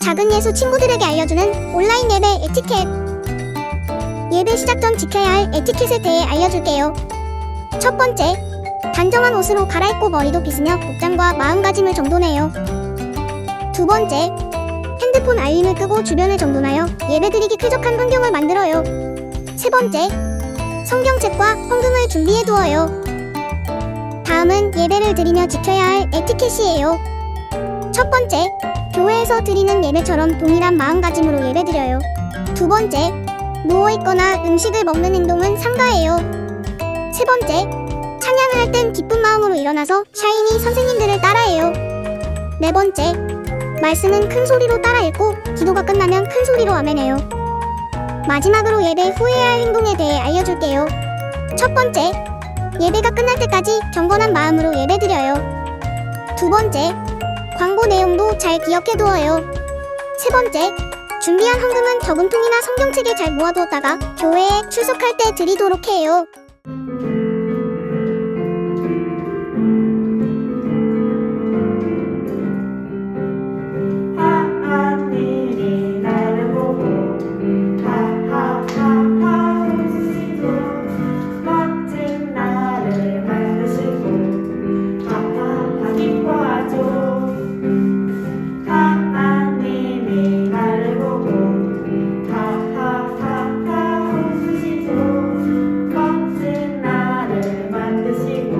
작은 예수 친구들에게 알려주는 온라인 예배 에티켓. 예배 시작 전 지켜야 할 에티켓에 대해 알려줄게요. 첫 번째, 단정한 옷으로 갈아입고 머리도 빗으며 복장과 마음가짐을 정돈해요. 두 번째, 핸드폰 알림을 끄고 주변을 정돈하여 예배드리기 쾌적한 환경을 만들어요. 세 번째, 성경책과 헌금을 준비해두어요. 다음은 예배를 드리며 지켜야 할 에티켓이에요. 첫 번째, 교회에서 드리는 예배처럼 동일한 마음가짐으로 예배드려요. 두 번째, 누워있거나 음식을 먹는 행동은 삼가해요. 세 번째, 찬양을 할 땐 기쁜 마음으로 일어나서 샤이니 선생님들을 따라해요. 네 번째, 말씀은 큰 소리로 따라 읽고 기도가 끝나면 큰 소리로 아멘해요. 마지막으로 예배 후에야 할 행동에 대해 알려줄게요. 첫 번째, 예배가 끝날 때까지 경건한 마음으로 예배드려요. 두 번째, 광고 내용도 잘 기억해두어요. 세 번째, 준비한 헌금은 저금통이나 성경책에 잘 모아두었다가 교회에 출석할 때 드리도록 해요. 하나님이 나를 보고 하하하하 웃으시고 멋진 나를 만드시고 하하하 기뻐하죠. 하나님이 나를 보고 하하하하 웃으시고 멋진 나를 만드시고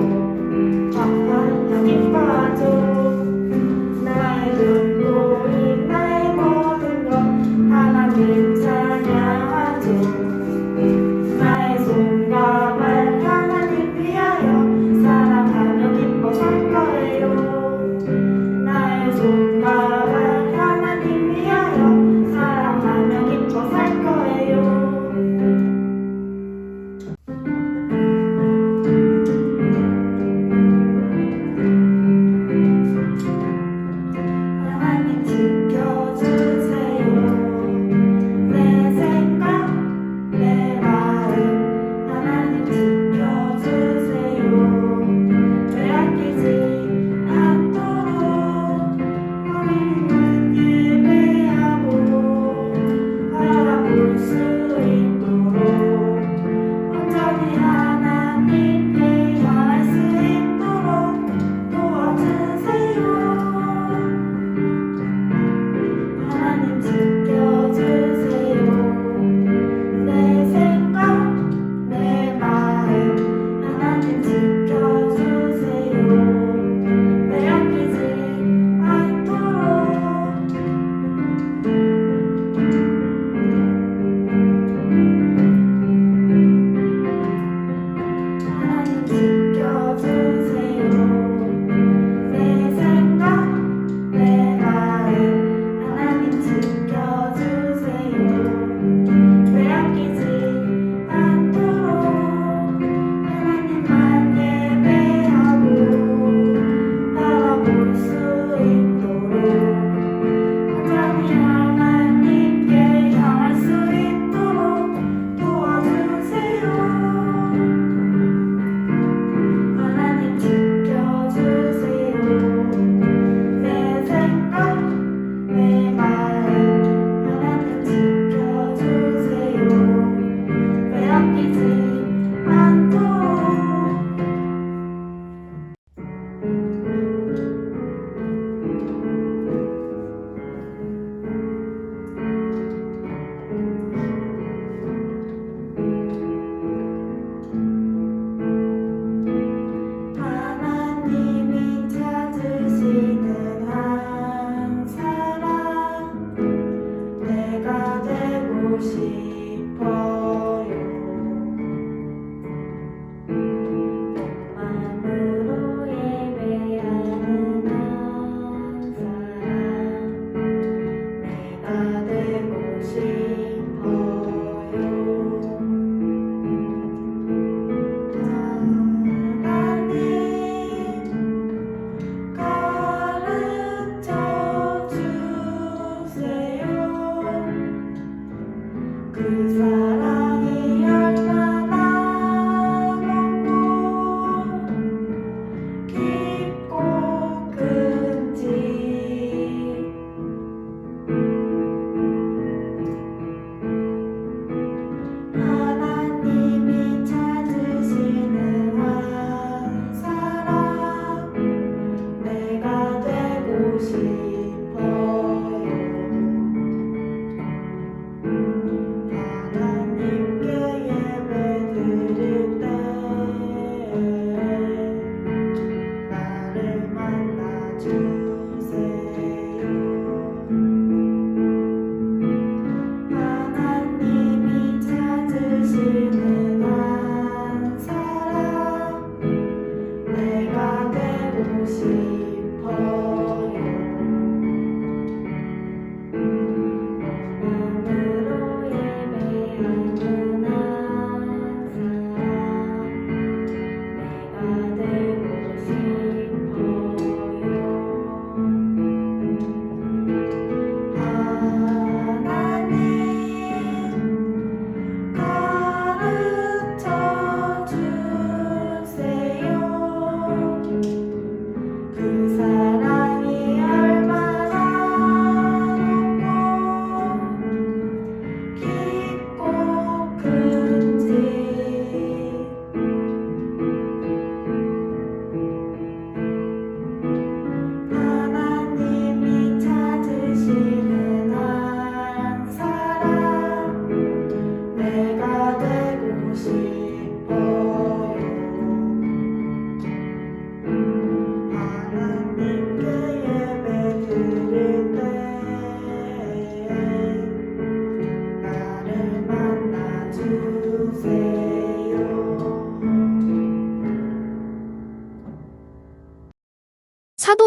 하하하 기뻐하죠. 나의 눈물이 나의 모든 것 하나님 찬양하죠. 나의 손과 발 하나님 위하여 사랑하며 기뻐 살 거예요. 나의 손과 발 하나님 위하여 사랑하며 기뻐 살 거예요. 하나님 지켜주세요. 내 생각, 내 마음 하나님 지켜주세요. 빼앗기지 않도록 하나님만 예배하고 바라볼 수 있도록 온전히 하나님께 향할 수 있도록 도와주세요. 하나님 지켜주세요. 내 생각, 내 마음 하나님 지켜주세요. 빼앗기지 않도록 하나님 지켜주세요. 내 생각, 내 마음 하나님 지켜주세요. 빼앗기지 않도록 하나님만 예배하고 바라볼 수 있도록 온전히 하나님께 향할 수 있도록 도와주세요. 하나님 지켜주세요. 내 생각, 내 마음 하나님 지켜주세요. 빼앗기지 않도록 하나님이 찾으시는 한 사람 내가 되고 싶어요. 마음으로 예배하는 한 사람 내가 되고 싶어요. 하나님 가르쳐 주세요. 그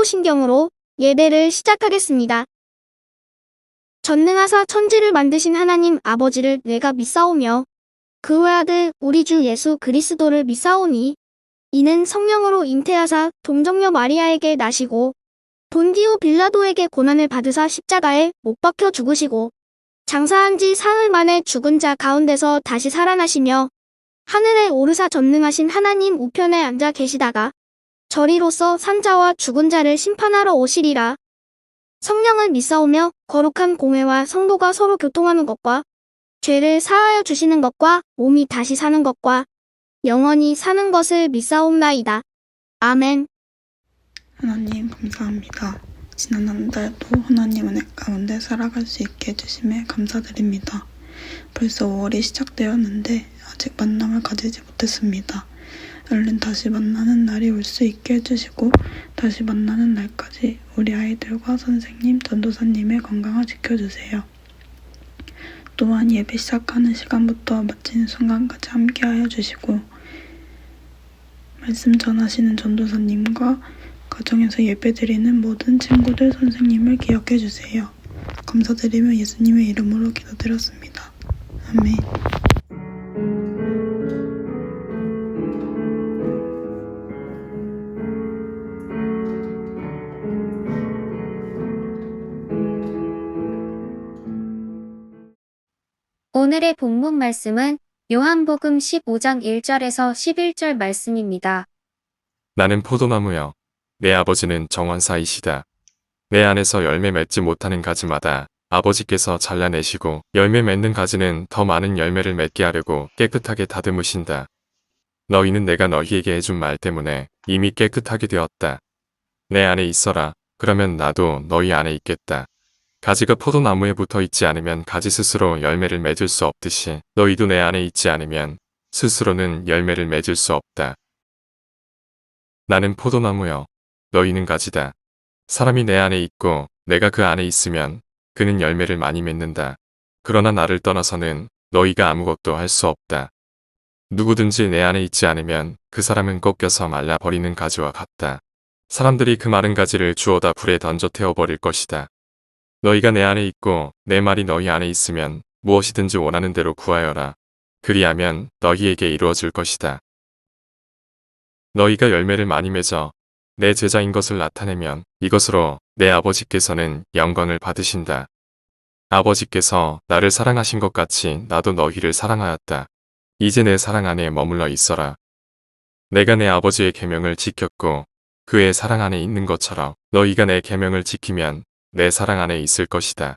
사도신경으로 예배를 시작하겠습니다. 전능하사 천지를 만드신 하나님 아버지를 내가 믿사오며 그 외아들 우리 주 예수 그리스도를 믿사오니 이는 성령으로 잉태하사 동정녀 마리아에게 나시고 본디오 빌라도에게 고난을 받으사 십자가에 못 박혀 죽으시고 장사한 지 사흘 만에 죽은 자 가운데서 다시 살아나시며 하늘에 오르사 전능하신 하나님 우편에 앉아 계시다가 저리로서 산자와 죽은 자를 심판하러 오시리라. 성령을 믿사오며 거룩한 공회와 성도가 서로 교통하는 것과 죄를 사하여 주시는 것과 몸이 다시 사는 것과 영원히 사는 것을 믿사옵나이다. 아멘. 하나님 감사합니다. 지난 한 달도 하나님 은혜 가운데 살아갈 수 있게 해주심에 감사드립니다. 벌써 5월이 시작되었는데 아직 만남을 가지지 못했습니다. 얼른 다시 만나는 날이 올 수 있게 해주시고 다시 만나는 날까지 우리 아이들과 선생님, 전도사님의 건강을 지켜주세요. 또한 예배 시작하는 시간부터 마치는 순간까지 함께하여 주시고 말씀 전하시는 전도사님과 가정에서 예배드리는 모든 친구들, 선생님을 기억해 주세요. 감사드리며 예수님의 이름으로 기도드렸습니다. 아멘. 오늘의 본문 말씀은 요한복음 15장 1절에서 11절 말씀입니다. 나는 포도나무여, 내 아버지는 정원사이시다. 내 안에서 열매 맺지 못하는 가지마다 아버지께서 잘라내시고 열매 맺는 가지는 더 많은 열매를 맺게 하려고 깨끗하게 다듬으신다. 너희는 내가 너희에게 해준 말 때문에 이미 깨끗하게 되었다. 내 안에 있어라. 그러면 나도 너희 안에 있겠다. 가지가 포도나무에 붙어 있지 않으면 가지 스스로 열매를 맺을 수 없듯이 너희도 내 안에 있지 않으면 스스로는 열매를 맺을 수 없다. 나는 포도나무여, 너희는 가지다. 사람이 내 안에 있고 내가 그 안에 있으면 그는 열매를 많이 맺는다. 그러나 나를 떠나서는 너희가 아무것도 할 수 없다. 누구든지 내 안에 있지 않으면 그 사람은 꺾여서 말라버리는 가지와 같다. 사람들이 그 마른 가지를 주워다 불에 던져 태워버릴 것이다. 너희가 내 안에 있고 내 말이 너희 안에 있으면 무엇이든지 원하는 대로 구하여라. 그리하면 너희에게 이루어질 것이다. 너희가 열매를 많이 맺어 내 제자인 것을 나타내면 이것으로 내 아버지께서는 영광을 받으신다. 아버지께서 나를 사랑하신 것 같이 나도 너희를 사랑하였다. 이제 내 사랑 안에 머물러 있어라. 내가 내 아버지의 계명을 지켰고 그의 사랑 안에 있는 것처럼 너희가 내 계명을 지키면 내 사랑 안에 있을 것이다.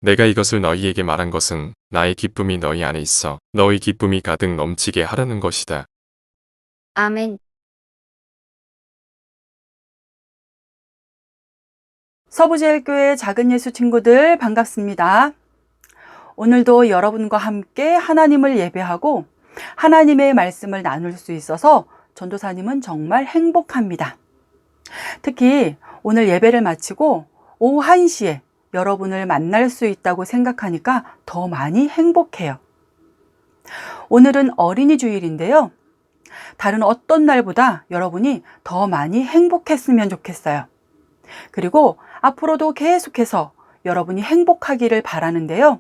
내가 이것을 너희에게 말한 것은 나의 기쁨이 너희 안에 있어 너희 기쁨이 가득 넘치게 하려는 것이다. 아멘. 서부제일교회 작은 예수 친구들 반갑습니다. 오늘도 여러분과 함께 하나님을 예배하고 하나님의 말씀을 나눌 수 있어서 전도사님은 정말 행복합니다. 특히 오늘 예배를 마치고 오후 1시에 여러분을 만날 수 있다고 생각하니까 더 많이 행복해요. 오늘은 어린이 주일인데요. 다른 어떤 날보다 여러분이 더 많이 행복했으면 좋겠어요. 그리고 앞으로도 계속해서 여러분이 행복하기를 바라는데요.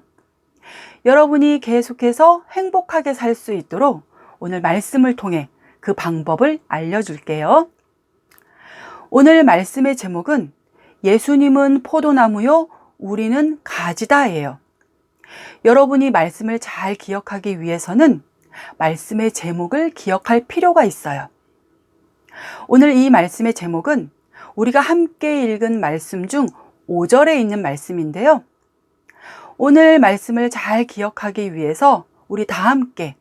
여러분이 계속해서 행복하게 살 수 있도록 오늘 말씀을 통해 그 방법을 알려줄게요. 오늘 말씀의 제목은 예수님은 포도나무요, 우리는 가지다예요. 여러분이 말씀을 잘 기억하기 위해서는 말씀의 제목을 기억할 필요가 있어요. 오늘 이 말씀의 제목은 우리가 함께 읽은 말씀 중 5절에 있는 말씀인데요. 오늘 말씀을 잘 기억하기 위해서 우리 다 함께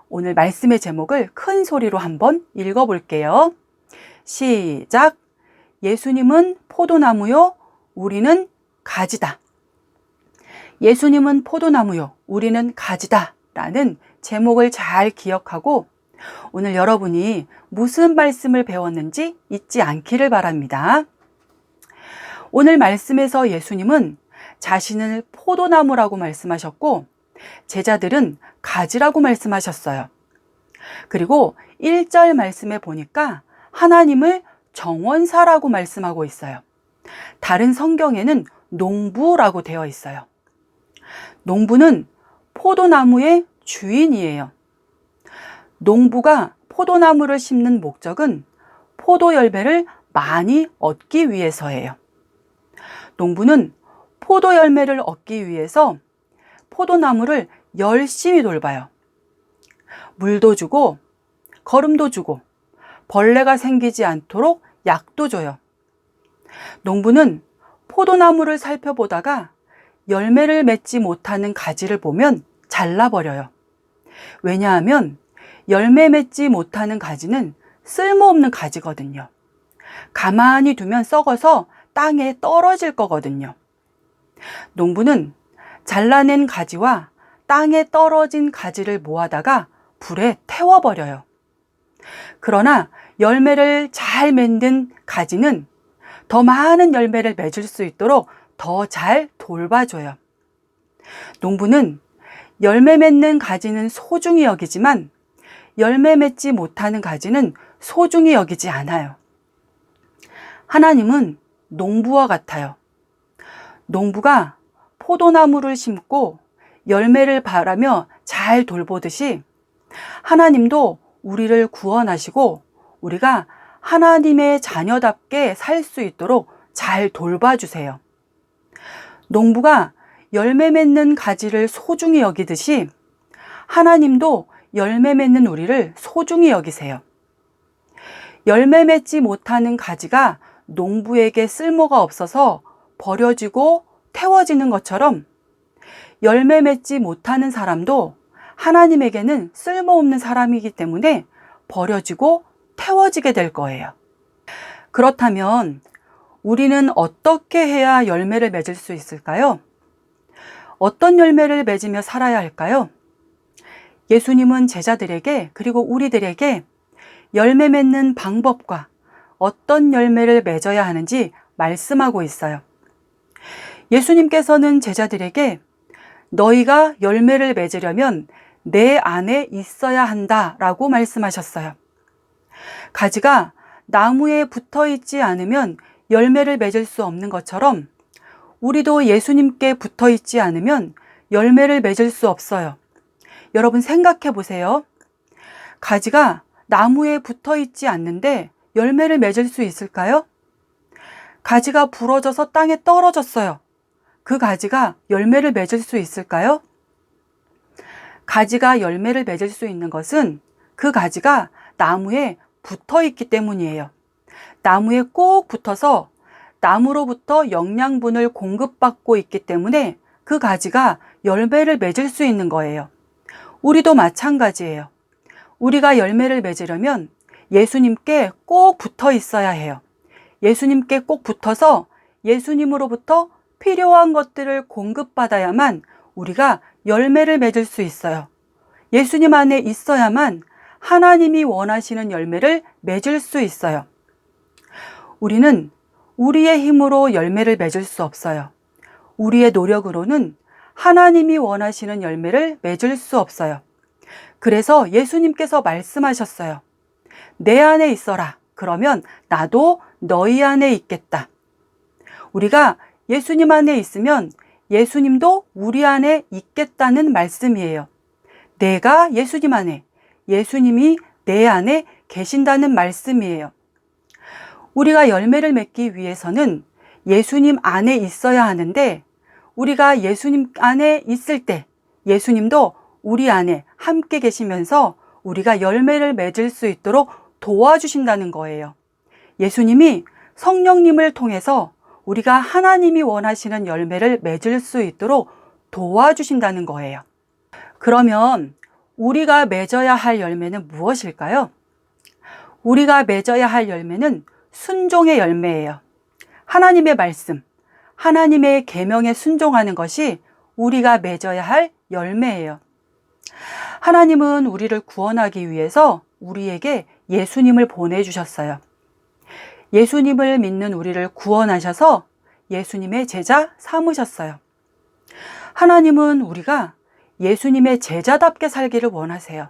오늘 말씀의 제목을 큰 소리로 한번 읽어볼게요. 시작! 예수님은 포도나무요, 우리는 가지다. 예수님은 포도나무요, 우리는 가지다 라는 제목을 잘 기억하고 오늘 여러분이 무슨 말씀을 배웠는지 잊지 않기를 바랍니다. 오늘 말씀에서 예수님은 자신을 포도나무라고 말씀하셨고 제자들은 가지라고 말씀하셨어요. 그리고 1절 말씀에 보니까 하나님을 정원사라고 말씀하고 있어요. 다른 성경에는 농부라고 되어 있어요. 농부는 포도나무의 주인이에요. 농부가 포도나무를 심는 목적은 포도 열매를 많이 얻기 위해서예요. 농부는 포도 열매를 얻기 위해서 포도나무를 열심히 돌봐요. 물도 주고 거름도 주고 벌레가 생기지 않도록 약도 줘요. 농부는 포도나무를 살펴보다가 열매를 맺지 못하는 가지를 보면 잘라버려요. 왜냐하면 열매 맺지 못하는 가지는 쓸모없는 가지거든요. 가만히 두면 썩어서 땅에 떨어질 거거든요. 농부는 잘라낸 가지와 땅에 떨어진 가지를 모아다가 불에 태워버려요. 그러나 열매를 잘 맺는 가지는 더 많은 열매를 맺을 수 있도록 더 잘 돌봐줘요. 농부는 열매 맺는 가지는 소중히 여기지만 열매 맺지 못하는 가지는 소중히 여기지 않아요. 하나님은 농부와 같아요. 농부가 포도나무를 심고 열매를 바라며 잘 돌보듯이 하나님도 우리를 구원하시고 우리가 하나님의 자녀답게 살 수 있도록 잘 돌봐주세요. 농부가 열매 맺는 가지를 소중히 여기듯이 하나님도 열매 맺는 우리를 소중히 여기세요. 열매 맺지 못하는 가지가 농부에게 쓸모가 없어서 버려지고 태워지는 것처럼 열매 맺지 못하는 사람도 하나님에게는 쓸모없는 사람이기 때문에 버려지고 태워지게 될 거예요. 그렇다면 우리는 어떻게 해야 열매를 맺을 수 있을까요? 어떤 열매를 맺으며 살아야 할까요? 예수님은 제자들에게 그리고 우리들에게 열매 맺는 방법과 어떤 열매를 맺어야 하는지 말씀하고 있어요. 예수님께서는 제자들에게 너희가 열매를 맺으려면 내 안에 있어야 한다라고 말씀하셨어요. 가지가 나무에 붙어 있지 않으면 열매를 맺을 수 없는 것처럼 우리도 예수님께 붙어 있지 않으면 열매를 맺을 수 없어요. 여러분 생각해 보세요. 가지가 나무에 붙어 있지 않는데 열매를 맺을 수 있을까요? 가지가 부러져서 땅에 떨어졌어요. 그 가지가 열매를 맺을 수 있을까요? 가지가 열매를 맺을 수 있는 것은 그 가지가 나무에 붙어 있기 때문이에요. 나무에 꼭 붙어서 나무로부터 영양분을 공급받고 있기 때문에 그 가지가 열매를 맺을 수 있는 거예요. 우리도 마찬가지예요. 우리가 열매를 맺으려면 예수님께 꼭 붙어 있어야 해요. 예수님께 꼭 붙어서 예수님으로부터 필요한 것들을 공급받아야만 우리가 열매를 맺을 수 있어요. 예수님 안에 있어야만 하나님이 원하시는 열매를 맺을 수 있어요. 우리는 우리의 힘으로 열매를 맺을 수 없어요. 우리의 노력으로는 하나님이 원하시는 열매를 맺을 수 없어요. 그래서 예수님께서 말씀하셨어요. 내 안에 있어라. 그러면 나도 너희 안에 있겠다. 우리가 예수님 안에 있으면 예수님도 우리 안에 있겠다는 말씀이에요. 내가 예수님 안에, 예수님이 내 안에 계신다는 말씀이에요. 우리가 열매를 맺기 위해서는 예수님 안에 있어야 하는데 우리가 예수님 안에 있을 때 예수님도 우리 안에 함께 계시면서 우리가 열매를 맺을 수 있도록 도와주신다는 거예요. 예수님이 성령님을 통해서 우리가 하나님이 원하시는 열매를 맺을 수 있도록 도와주신다는 거예요. 그러면 우리가 맺어야 할 열매는 무엇일까요? 우리가 맺어야 할 열매는 순종의 열매예요. 하나님의 말씀, 하나님의 계명에 순종하는 것이 우리가 맺어야 할 열매예요. 하나님은 우리를 구원하기 위해서 우리에게 예수님을 보내주셨어요. 예수님을 믿는 우리를 구원하셔서 예수님의 제자 삼으셨어요. 하나님은 우리가 예수님의 제자답게 살기를 원하세요.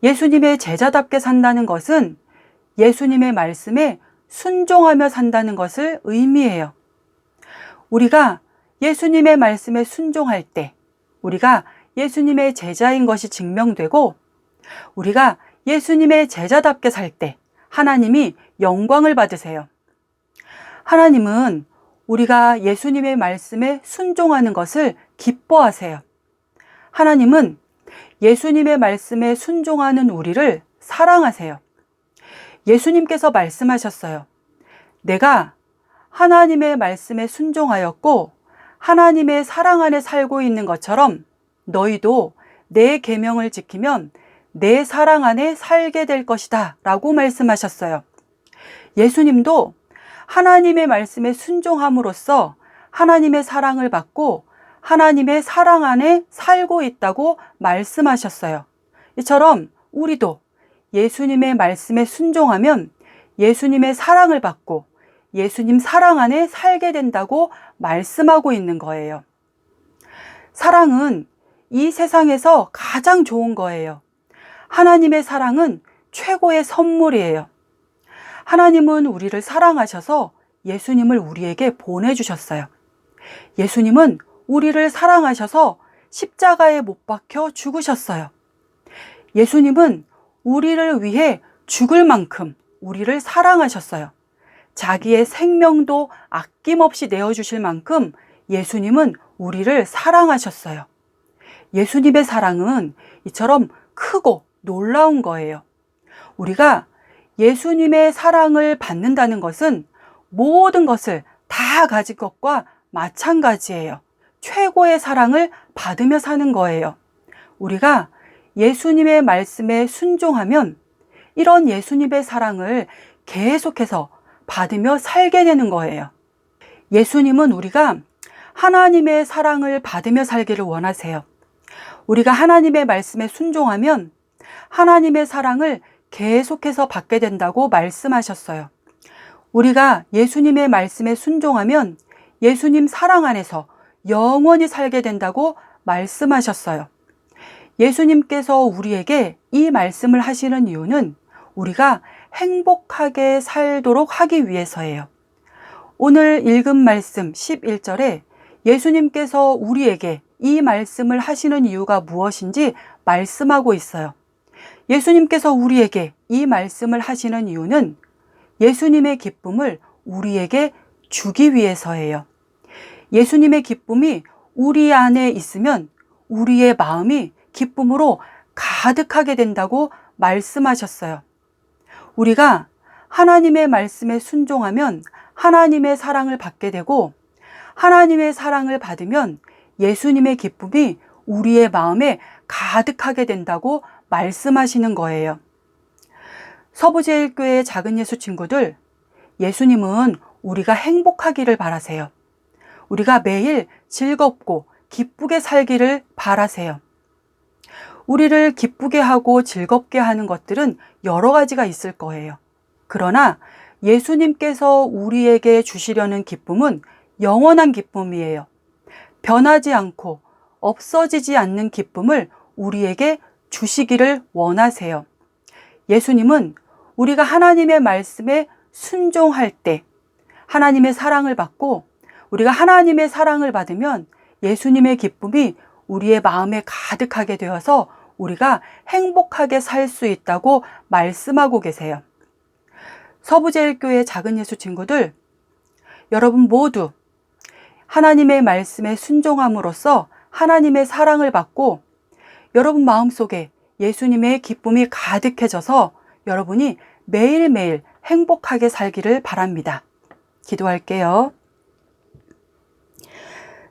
예수님의 제자답게 산다는 것은 예수님의 말씀에 순종하며 산다는 것을 의미해요. 우리가 예수님의 말씀에 순종할 때 우리가 예수님의 제자인 것이 증명되고 우리가 예수님의 제자답게 살 때 하나님이 영광을 받으세요. 하나님은 우리가 예수님의 말씀에 순종하는 것을 기뻐하세요. 하나님은 예수님의 말씀에 순종하는 우리를 사랑하세요. 예수님께서 말씀하셨어요. 내가 하나님의 말씀에 순종하였고 하나님의 사랑 안에 살고 있는 것처럼 너희도 내 계명을 지키면 내 사랑 안에 살게 될 것이다 라고 말씀하셨어요. 예수님도 하나님의 말씀에 순종함으로써 하나님의 사랑을 받고 하나님의 사랑 안에 살고 있다고 말씀하셨어요. 이처럼 우리도 예수님의 말씀에 순종하면 예수님의 사랑을 받고 예수님 사랑 안에 살게 된다고 말씀하고 있는 거예요. 사랑은 이 세상에서 가장 좋은 거예요. 하나님의 사랑은 최고의 선물이에요. 하나님은 우리를 사랑하셔서 예수님을 우리에게 보내주셨어요. 예수님은 우리를 사랑하셔서 십자가에 못 박혀 죽으셨어요. 예수님은 우리를 위해 죽을 만큼 우리를 사랑하셨어요. 자기의 생명도 아낌없이 내어주실 만큼 예수님은 우리를 사랑하셨어요. 예수님의 사랑은 이처럼 크고 놀라운 거예요. 우리가 예수님의 사랑을 받는다는 것은 모든 것을 다 가진 것과 마찬가지예요. 최고의 사랑을 받으며 사는 거예요. 우리가 예수님의 말씀에 순종하면 이런 예수님의 사랑을 계속해서 받으며 살게 되는 거예요. 예수님은 우리가 하나님의 사랑을 받으며 살기를 원하세요. 우리가 하나님의 말씀에 순종하면 하나님의 사랑을 계속해서 받게 된다고 말씀하셨어요. 우리가 예수님의 말씀에 순종하면 예수님 사랑 안에서 영원히 살게 된다고 말씀하셨어요. 예수님께서 우리에게 이 말씀을 하시는 이유는 우리가 행복하게 살도록 하기 위해서예요. 오늘 읽은 말씀 11절에 예수님께서 우리에게 이 말씀을 하시는 이유가 무엇인지 말씀하고 있어요. 예수님께서 우리에게 이 말씀을 하시는 이유는 예수님의 기쁨을 우리에게 주기 위해서예요. 예수님의 기쁨이 우리 안에 있으면 우리의 마음이 기쁨으로 가득하게 된다고 말씀하셨어요. 우리가 하나님의 말씀에 순종하면 하나님의 사랑을 받게 되고 하나님의 사랑을 받으면 예수님의 기쁨이 우리의 마음에 가득하게 된다고 말씀하시는 거예요. 서부제일교회 작은 예수 친구들, 예수님은 우리가 행복하기를 바라세요. 우리가 매일 즐겁고 기쁘게 살기를 바라세요. 우리를 기쁘게 하고 즐겁게 하는 것들은 여러 가지가 있을 거예요. 그러나 예수님께서 우리에게 주시려는 기쁨은 영원한 기쁨이에요. 변하지 않고 없어지지 않는 기쁨을 우리에게 주시기를 원하세요. 예수님은 우리가 하나님의 말씀에 순종할 때 하나님의 사랑을 받고 우리가 하나님의 사랑을 받으면 예수님의 기쁨이 우리의 마음에 가득하게 되어서 우리가 행복하게 살 수 있다고 말씀하고 계세요. 서부제일교회 작은 예수 친구들, 여러분 모두 하나님의 말씀에 순종함으로써 하나님의 사랑을 받고 여러분 마음속에 예수님의 기쁨이 가득해져서 여러분이 매일매일 행복하게 살기를 바랍니다. 기도할게요.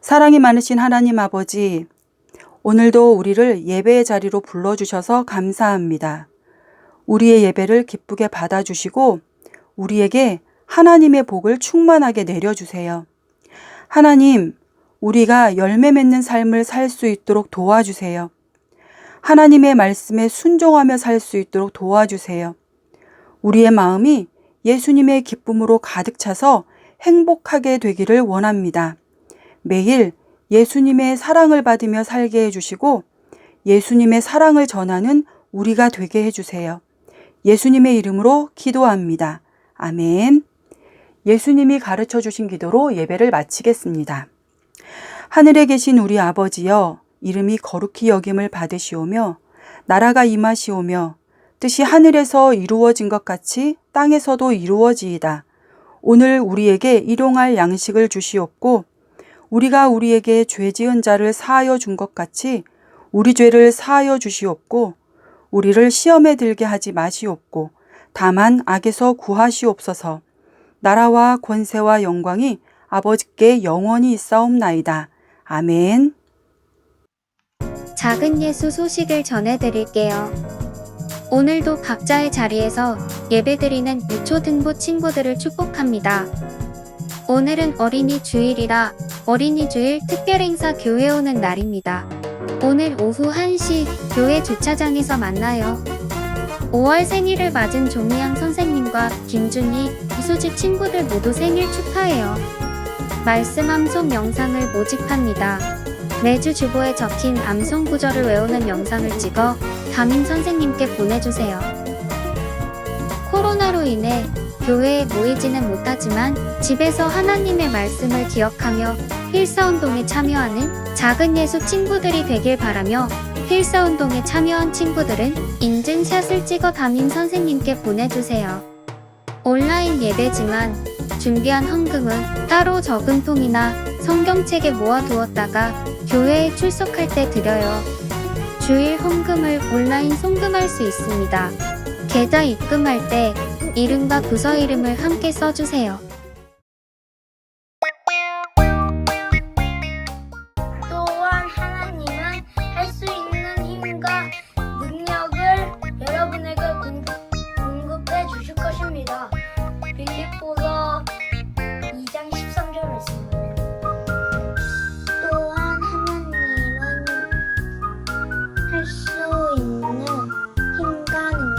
사랑이 많으신 하나님 아버지, 오늘도 우리를 예배의 자리로 불러주셔서 감사합니다. 우리의 예배를 기쁘게 받아주시고 우리에게 하나님의 복을 충만하게 내려주세요. 하나님, 우리가 열매 맺는 삶을 살 수 있도록 도와주세요. 하나님의 말씀에 순종하며 살 수 있도록 도와주세요. 우리의 마음이 예수님의 기쁨으로 가득 차서 행복하게 되기를 원합니다. 매일 예수님의 사랑을 받으며 살게 해주시고 예수님의 사랑을 전하는 우리가 되게 해주세요. 예수님의 이름으로 기도합니다. 아멘. 예수님이 가르쳐 주신 기도로 예배를 마치겠습니다. 하늘에 계신 우리 아버지여, 이름이 거룩히 여김을 받으시오며 나라가 임하시오며 뜻이 하늘에서 이루어진 것 같이 땅에서도 이루어지이다. 오늘 우리에게 일용할 양식을 주시옵고 우리가 우리에게 죄 지은 자를 사하여 준 것 같이 우리 죄를 사하여 주시옵고 우리를 시험에 들게 하지 마시옵고 다만 악에서 구하시옵소서. 나라와 권세와 영광이 아버지께 영원히 있사옵나이다. 아멘. 작은 예수 소식을 전해드릴게요. 오늘도 각자의 자리에서 예배드리는 유초등부 친구들을 축복합니다. 오늘은 어린이 주일이라 어린이 주일 특별행사 교회 오는 날입니다. 오늘 오후 1시 교회 주차장에서 만나요. 5월 생일을 맞은 조미양 선생님과 김준희, 이수지 친구들 모두 생일 축하해요. 말씀 암송 영상을 모집합니다. 매주 주보에 적힌 암송 구절을 외우는 영상을 찍어 담임 선생님께 보내주세요. 코로나로 인해 교회에 모이지는 못하지만 집에서 하나님의 말씀을 기억하며 힐사운동에 참여하는 작은 예수 친구들이 되길 바라며 힐사운동에 참여한 친구들은 인증샷을 찍어 담임 선생님께 보내주세요. 온라인 예배지만 준비한 헌금은 따로 저금통이나 성경책에 모아두었다가 교회에 출석할 때 드려요. 주일 헌금을 온라인 송금할 수 있습니다. 계좌 입금할 때 이름과 부서 이름을 함께 써주세요. 또한 하나님은 할 수 있는 힘과 능력을 여러분에게 공급해 주실 것입니다. 빌립보서 2장 13절 말씀입니다. 또한 하나님은 할 수 있는 힘과 능력을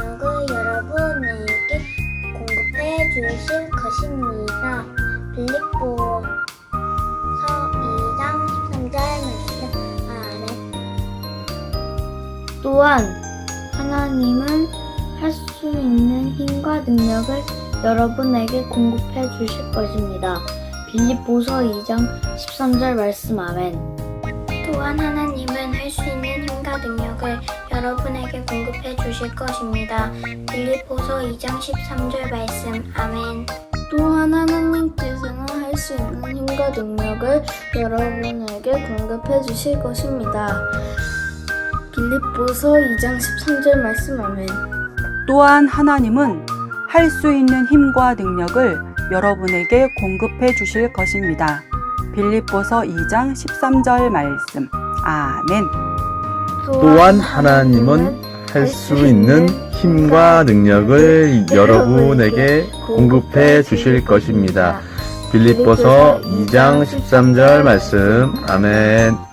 여러분에게 공급해 주실 것입니다. 빌립보서 2장 13절 말씀. 아멘. 또한 하나님은 할 수 있는 힘과 능력을 여러분에게 공급해 주실 것입니다. 빌립보서 2장 13절 말씀. 아멘. 또한 하나님은 할 수 있는 힘과 능력을 여러분에게 공급해 주실 것입니다. 빌립보서 2장 13절 말씀. 아멘. 또한 하나님께서는 할 수 있는 힘과 능력을 여러분에게 공급해 주실 것입니다. 빌립보서 2장 13절 말씀. 아멘. 또한 하나님은 할 수 있는 힘과 능력을 여러분에게 공급해 주실 것입니다. 빌립보서 2장 13절 말씀. 아멘. 또한 하나님은 할 수 있는 힘과 능력을 여러분에게 공급해 주실 것입니다. 빌립보서 2장 13절 말씀. 아멘.